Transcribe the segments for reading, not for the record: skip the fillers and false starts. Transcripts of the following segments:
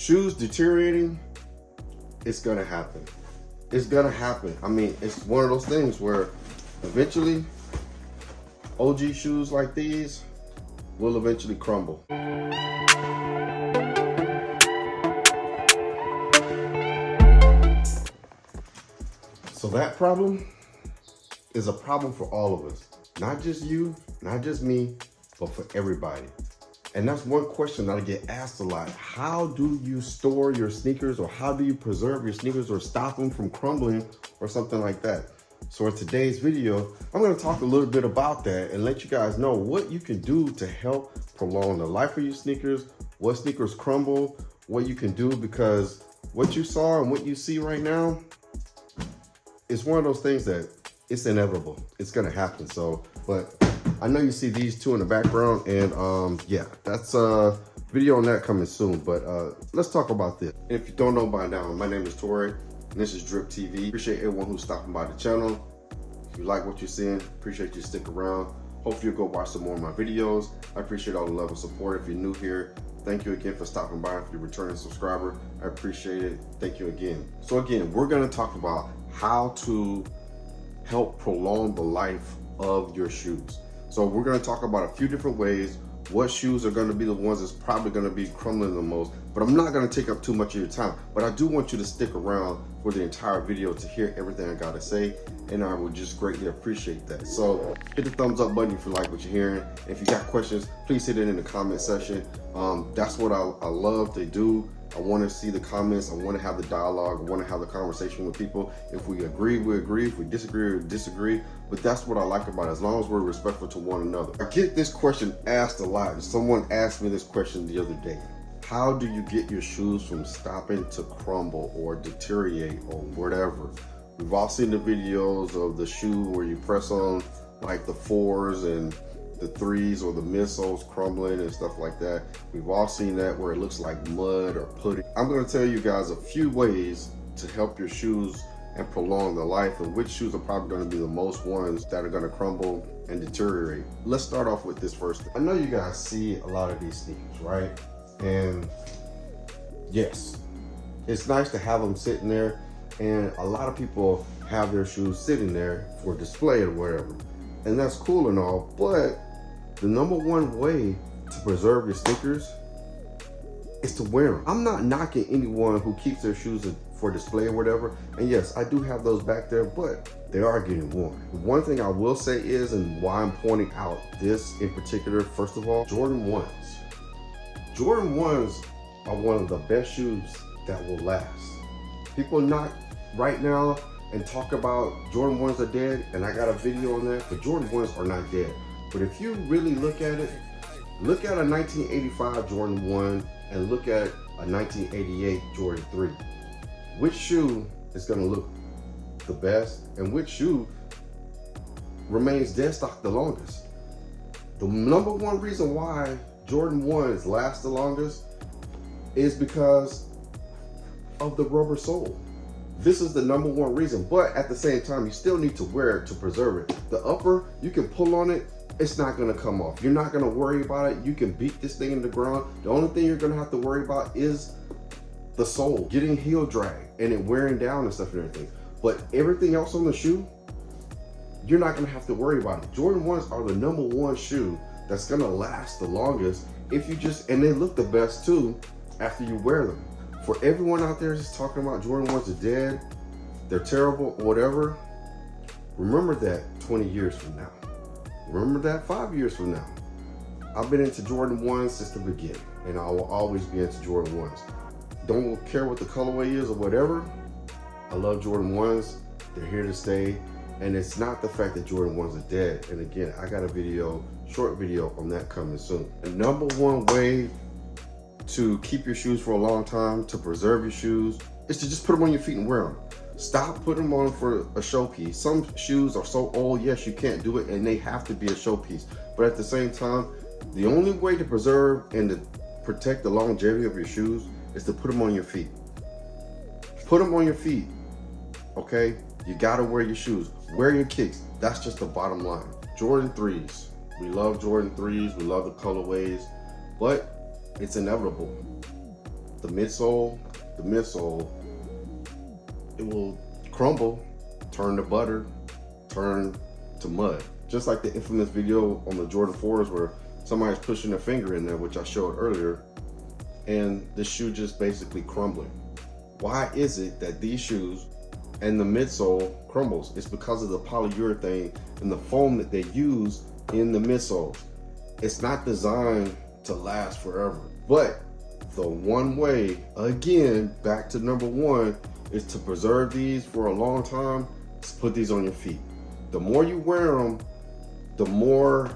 Shoes deteriorating, it's gonna happen. It's gonna happen. I mean, it's one of those things where eventually OG shoes like these will eventually crumble. So that problem is a problem for all of us. Not just you, not just me, but for everybody. And that's one question that I get asked a lot. How do you store your sneakers, or how do you preserve your sneakers or stop them from crumbling or something like that? So in today's video, I'm gonna talk a little bit about that and let you guys know what you can do to help prolong the life of your sneakers, what sneakers crumble, what you can do, because what you saw and what you see right now is one of those things that it's inevitable. It's gonna happen. So, but I know you see these two in the background, and yeah, that's a video on that coming soon. But let's talk about this. If you don't know by now, my name is Tori, and this is DRIPP TV. Appreciate everyone who's stopping by the channel. If you like what you're seeing, appreciate you stick around. Hopefully you'll go watch some more of my videos. I appreciate all the love and support. If you're new here, thank you again for stopping by. If you're a returning subscriber, I appreciate it. Thank you again. So again, we're gonna talk about how to help prolong the life of your shoes. So we're gonna talk about a few different ways, what shoes are gonna be the ones that's probably gonna be crumbling the most, but I'm not gonna take up too much of your time. But I do want you to stick around for the entire video to hear everything I gotta say, and I would just greatly appreciate that. So hit the thumbs up button if you like what you're hearing. If you got questions, please hit it in the comment section. That's what I love to do. I want to see the comments. I want to have the dialogue. I want to have the conversation with people. If we agree, we agree. If we disagree, we disagree. But that's what I like about it, as long as we're respectful to one another. I get this question asked a lot. Someone asked me this question the other day. How do you get your shoes from stopping to crumble or deteriorate or whatever? We've all seen the videos of the shoe where you press on like the 4s and the 3s or the midsoles crumbling and stuff like that. We've all seen that where it looks like mud or pudding. I'm gonna tell you guys a few ways to help your shoes and prolong the life, and which shoes are probably gonna be the most ones that are gonna crumble and deteriorate. Let's start off with this first. I know you guys see a lot of these sneakers, right? And yes, it's nice to have them sitting there, and a lot of people have their shoes sitting there for display or whatever. And that's cool and all, but the number one way to preserve your sneakers is to wear them. I'm not knocking anyone who keeps their shoes for display or whatever. And yes, I do have those back there, but they are getting worn. One thing I will say is, and why I'm pointing out this in particular, first of all, Jordan 1s. Jordan 1s are one of the best shoes that will last. People knock right now and talk about Jordan 1s are dead, and I got a video on that, but Jordan 1s are not dead. But if you really look at it, look at a 1985 Jordan 1 and look at a 1988 Jordan 3. Which shoe is gonna look the best, and which shoe remains dead stock the longest? The number one reason why Jordan 1s last the longest is because of the rubber sole. This is the number one reason, but at the same time, you still need to wear it to preserve it. The upper, you can pull on it, it's not gonna come off. You're not gonna worry about it. You can beat this thing in the ground. The only thing you're gonna have to worry about is the sole, getting heel drag and it wearing down and stuff and everything. But everything else on the shoe, you're not gonna have to worry about it. Jordan 1s are the number one shoe that's gonna last the longest if you just, and they look the best too after you wear them. For everyone out there just talking about Jordan 1s are dead, they're terrible, whatever, remember that 20 years from now. Remember that 5 years from now. I've been into Jordan 1s since the beginning, and I will always be into Jordan 1s. Don't care what the colorway is or whatever. I love Jordan 1s. They're here to stay. And it's not the fact that Jordan 1s are dead. And again, I got a video, short video on that coming soon. The number one way to keep your shoes for a long time, to preserve your shoes, is to just put them on your feet and wear them. Stop putting them on for a showpiece. Some shoes are so old, yes, you can't do it, and they have to be a showpiece. But at the same time, the only way to preserve and to protect the longevity of your shoes is to put them on your feet. Put them on your feet, okay? You gotta wear your shoes. Wear your kicks. That's just the bottom line. Jordan 3s. We love Jordan 3s. We love the colorways, but it's inevitable. the midsole, it will crumble, turn to butter, turn to mud. Just like the infamous video on the Jordan 4s where somebody's pushing their finger in there, which I showed earlier, and the shoe just basically crumbling. Why is it that these shoes and the midsole crumbles? It's because of the polyurethane and the foam that they use in the midsoles. It's not designed to last forever. But the one way, again, back to number one, is to preserve these for a long time, is put these on your feet. The more you wear them, the more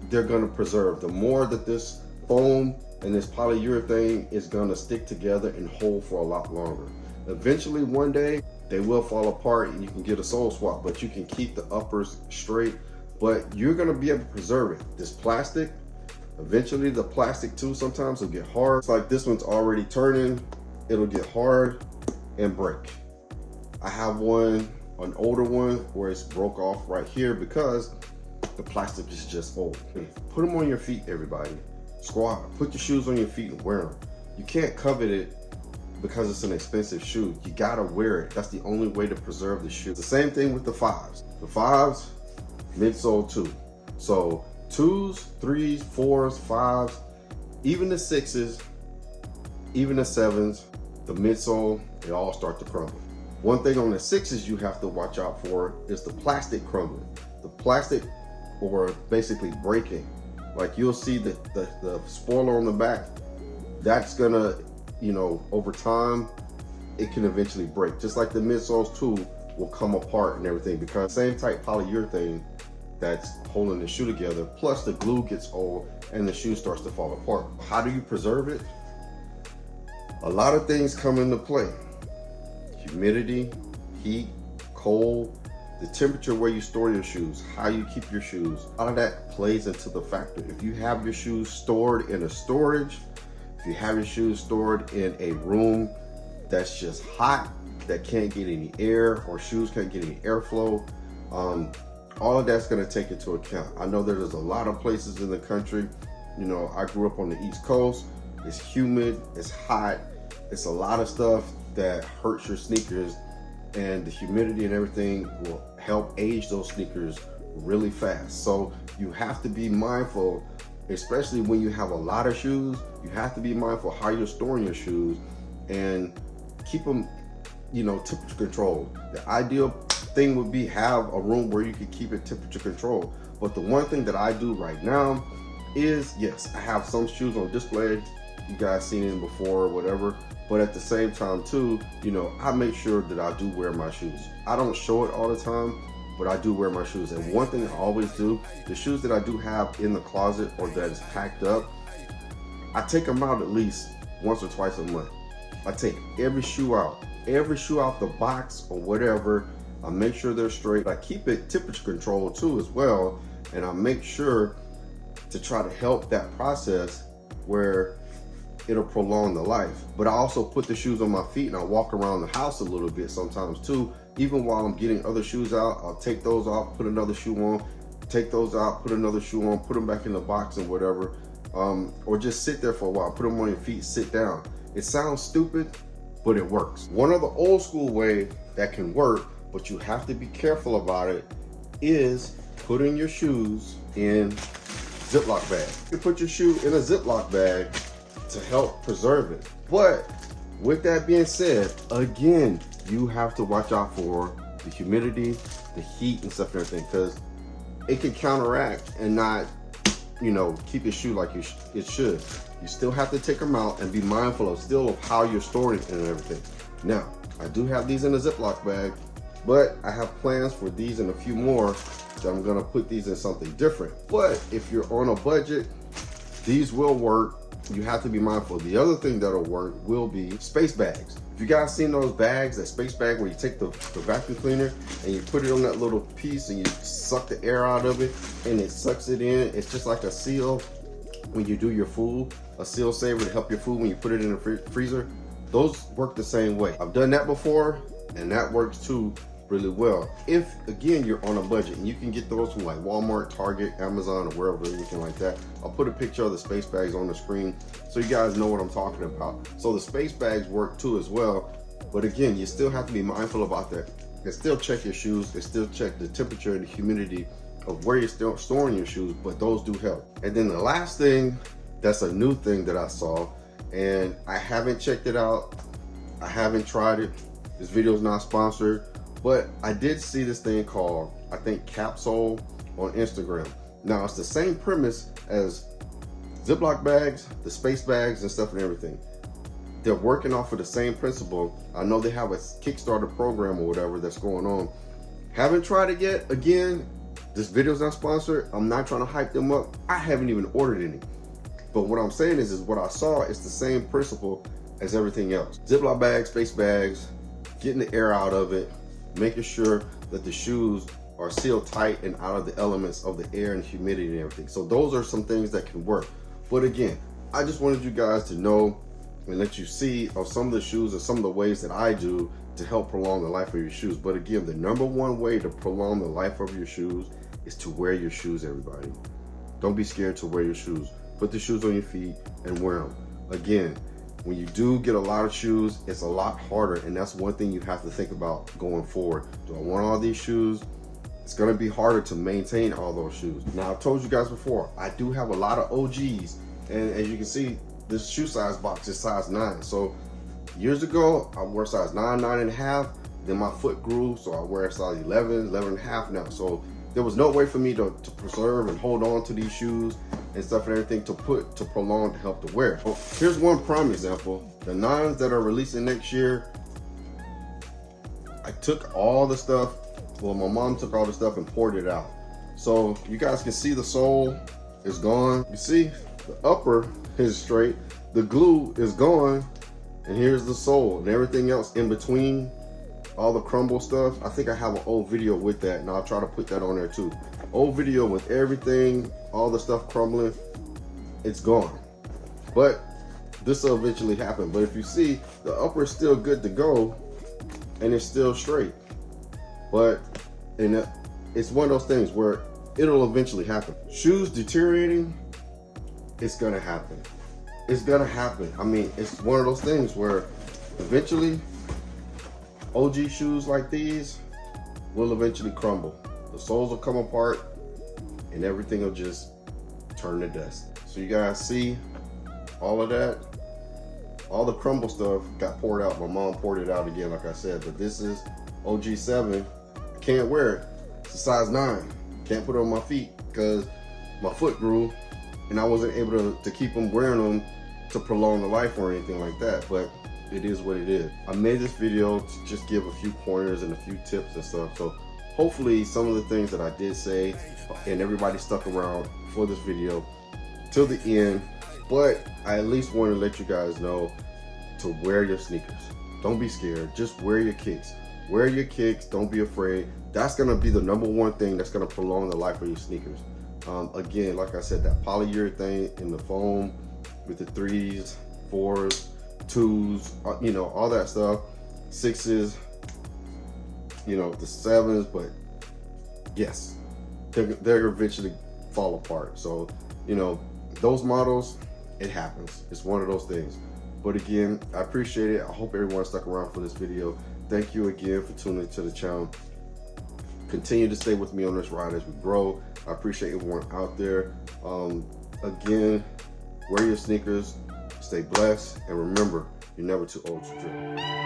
they're gonna preserve. The more that this foam and this polyurethane is gonna stick together and hold for a lot longer. Eventually, one day, they will fall apart and you can get a sole swap, but you can keep the uppers straight, but you're gonna be able to preserve it. This plastic, eventually the plastic too sometimes will get hard. It's like this one's already turning, it'll get hard and break. I have one, an older one, where it's broke off right here because the plastic is just old. Put them on your feet, everybody. Squat, put your shoes on your feet and wear them. You can't covet it because it's an expensive shoe. You gotta wear it. That's the only way to preserve the shoe. The same thing with the 5s. The 5s, midsole 2. So 2s, 3s, 4s, 5s, even the 6s, even the 7s, the midsole, they all start to crumble. One thing on the 6s you have to watch out for is the plastic crumbling. The plastic, or basically breaking. Like you'll see the spoiler on the back, that's gonna, you know, over time, it can eventually break. Just like the midsoles too will come apart and everything because same type polyurethane that's holding the shoe together, plus the glue gets old and the shoe starts to fall apart. How do you preserve it? A lot of things come into play. Humidity, heat, cold, the temperature where you store your shoes, how you keep your shoes. A lot of that plays into the factor. If you have your shoes stored in a storage, if you have your shoes stored in a room that's just hot, that can't get any air, or shoes can't get any airflow, all of that's gonna take into account. I know there's a lot of places in the country, you know, I grew up on the East Coast, it's humid, it's hot, it's a lot of stuff that hurts your sneakers, and the humidity and everything will help age those sneakers really fast. So you have to be mindful, especially when you have a lot of shoes, you have to be mindful how you're storing your shoes and keep them, you know, temperature controlled. The ideal thing would be have a room where you can keep it temperature controlled. But the one thing that I do right now is, yes, I have some shoes on display. You guys seen it before or whatever. But at the same time too, you know, I make sure that I do wear my shoes. I don't show it all the time, but I do wear my shoes. And one thing I always do, the shoes that I do have in the closet or that is packed up, I take them out at least once or twice a month. I take every shoe out the box or whatever. I make sure they're straight. I keep it temperature controlled too as well. And I make sure to try to help that process where it'll prolong the life. But I also put the shoes on my feet and I walk around the house a little bit sometimes too. Even while I'm getting other shoes out, I'll take those off, put another shoe on, take those out, put another shoe on, put them back in the box and whatever. Or just sit there for a while, put them on your feet, sit down. It sounds stupid, but it works. One of the old school way that can work, but you have to be careful about it, is putting your shoes in Ziploc bag. You put your shoe in a Ziploc bag to help preserve it. But with that being said, again, you have to watch out for the humidity, the heat and stuff and everything, because it can counteract and not, you know, keep your shoe like it should. You still have to take them out and be mindful of how you're storing it and everything. Now, I do have these in a Ziploc bag, but I have plans for these and a few more that I'm gonna put these in something different. But if you're on a budget, these will work. You have to be mindful. The other thing that'll work will be space bags. If you guys seen those bags, that space bag where you take the vacuum cleaner and you put it on that little piece and you suck the air out of it and it sucks it in. It's just like a seal when you do your food, a seal saver to help your food when you put it in the freezer. Those work the same way. I've done that before and that works too really well. If again you're on a budget, and you can get those from like Walmart, Target, Amazon, or wherever, anything like that. I'll put a picture of the space bags on the screen so you guys know what I'm talking about. So the space bags work too as well, but again, you still have to be mindful about that. They still check your shoes, they still check the temperature and the humidity of where you're still storing your shoes, but those do help. And then the last thing, that's a new thing that I saw, and I haven't checked it out, I haven't tried it. This video is not sponsored, but I did see this thing called, I think, Capsole on Instagram. Now it's the same premise as Ziploc bags, the space bags and stuff and everything. They're working off of the same principle. I know they have a Kickstarter program or whatever that's going on. Haven't tried it yet. Again, this video's not sponsored. I'm not trying to hype them up. I haven't even ordered any. But what I'm saying is what I saw is the same principle as everything else. Ziploc bags, space bags, getting the air out of it, making sure that the shoes are sealed tight and out of the elements of the air and humidity and everything. So those are some things that can work. But again, I just wanted you guys to know and let you see of some of the shoes and some of the ways that I do to help prolong the life of your shoes. But again, the number one way to prolong the life of your shoes is to wear your shoes, everybody. Don't be scared to wear your shoes. Put the shoes on your feet and wear them. Again, when you do get a lot of shoes, it's a lot harder, and that's one thing you have to think about going forward. Do I want all these shoes? It's gonna be harder to maintain all those shoes. Now, I've told you guys before, I do have a lot of OGs, and as you can see, this shoe size box is size 9. So years ago, I wore size 9, 9.5, then my foot grew, so I wear size 11, 11.5 now. So there was no way for me to preserve and hold on to these shoes and stuff and everything to prolong to help to wear. Well, here's one prime example. The 9s that are releasing next year, I took all the stuff, well, my mom took all the stuff and poured it out. So you guys can see the sole is gone. You see the upper is straight, the glue is gone, and here's the sole and everything else in between, all the crumble stuff. I think I have an old video with that, and I'll try to put that on there too. Old video with everything, all the stuff crumbling, it's gone. But this will eventually happen. But if you see, the upper is still good to go and it's still straight. But it's one of those things where it'll eventually happen. Shoes deteriorating, it's gonna happen. It's gonna happen. I mean, it's one of those things where eventually OG shoes like these will eventually crumble. The soles will come apart and everything will just turn to dust. So you guys see all of that, all the crumble stuff got poured out. My mom poured it out again, like I said, but this is OG 7. I can't wear it. It's a size 9. Can't put it on my feet because my foot grew and I wasn't able to keep them wearing them to prolong the life or anything like that. But it is what it is. I made this video to just give a few pointers and a few tips and stuff. So hopefully some of the things that I did say and everybody stuck around for this video till the end. But I at least want to let you guys know to wear your sneakers. Don't be scared. Just wear your kicks. Wear your kicks. Don't be afraid. That's going to be the number one thing that's going to prolong the life of your sneakers. Again, like I said, that polyurethane in the foam with the 3s, 4s, 2s, you know, all that stuff, 6s, you know, the 7s, but yes, they're eventually fall apart. So, you know, those models, it happens. It's one of those things. But again, I appreciate it. I hope everyone stuck around for this video. Thank you again for tuning into the channel. Continue to stay with me on this ride as we grow. I appreciate everyone out there. Again, wear your sneakers, stay blessed, and remember, you're never too old to drip.